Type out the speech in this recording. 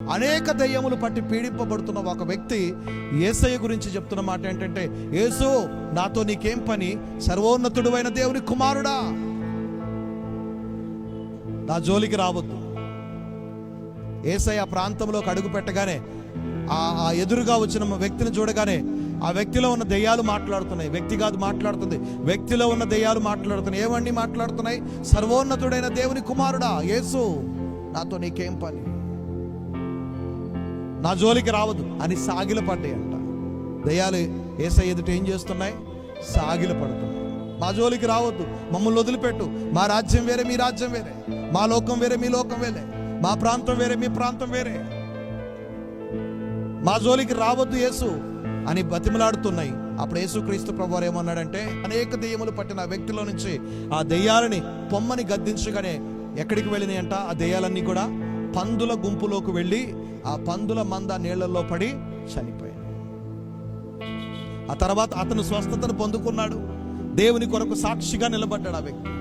అనేక దయ్యములు పట్టి పీడింపబడుతున్న ఒక వ్యక్తి యేసయ్య గురించి చెప్తున్న మాట ఏంటంటే, యేసు నాతో నీకేం పని, సర్వోన్నతుడైన దేవుని కుమారుడా, నా జోలికి రావద్దు. యేసయ్య ఆ ప్రాంతంలోకి అడుగు పెట్టగానే ఆ ఎదురుగా వచ్చిన వ్యక్తిని చూడగానే ఆ వ్యక్తిలో ఉన్న దెయ్యాలు మాట్లాడుతున్నాయి. వ్యక్తి కాదు మాట్లాడుతుంది, వ్యక్తిలో ఉన్న దెయ్యాలు మాట్లాడుతున్నాయి. ఏమన్నీ మాట్లాడుతున్నాయి? సర్వోన్నతుడైన దేవుని కుమారుడా యేసు, నాతో నీకేం పని, నా జోలికి రావద్దు అని సాగిలపడ్డాయి అంట. దయ్యాలు యేసయ్య ఎదుట ఏం చేస్తున్నాయి? సాగిలపడుతున్నాయి. మా జోలికి రావద్దు, మమ్మల్ని వదిలిపెట్టు, మా రాజ్యం వేరే మీ రాజ్యం వేరే, మా లోకం వేరే మీ లోకం వేరే, మా ప్రాంతం వేరే మీ ప్రాంతం వేరే, మా జోలికి రావద్దు యేసు అని బతిమలాడుతున్నాయి. అప్పుడు యేసుక్రీస్తు ప్రభువారు ఏమన్నాడంటే, అనేక దెయ్యములు పట్టిన ఆ వ్యక్తిలో నుంచి ఆ దెయ్యాలని పొమ్మని గద్దించగానే ఎక్కడికి వెళ్ళినాయి అంట? ఆ దెయ్యాలన్నీ కూడా పందుల గుంపులోకి వెళ్ళి ఆ పందుల మంద నీళ్లలో పడి చనిపోయాయి. ఆ తర్వాత అతను స్వస్థతను పొందుకున్నాడు. దేవుని కొరకు సాక్షిగా నిలబడ్డాడు ఆ వ్యక్తి.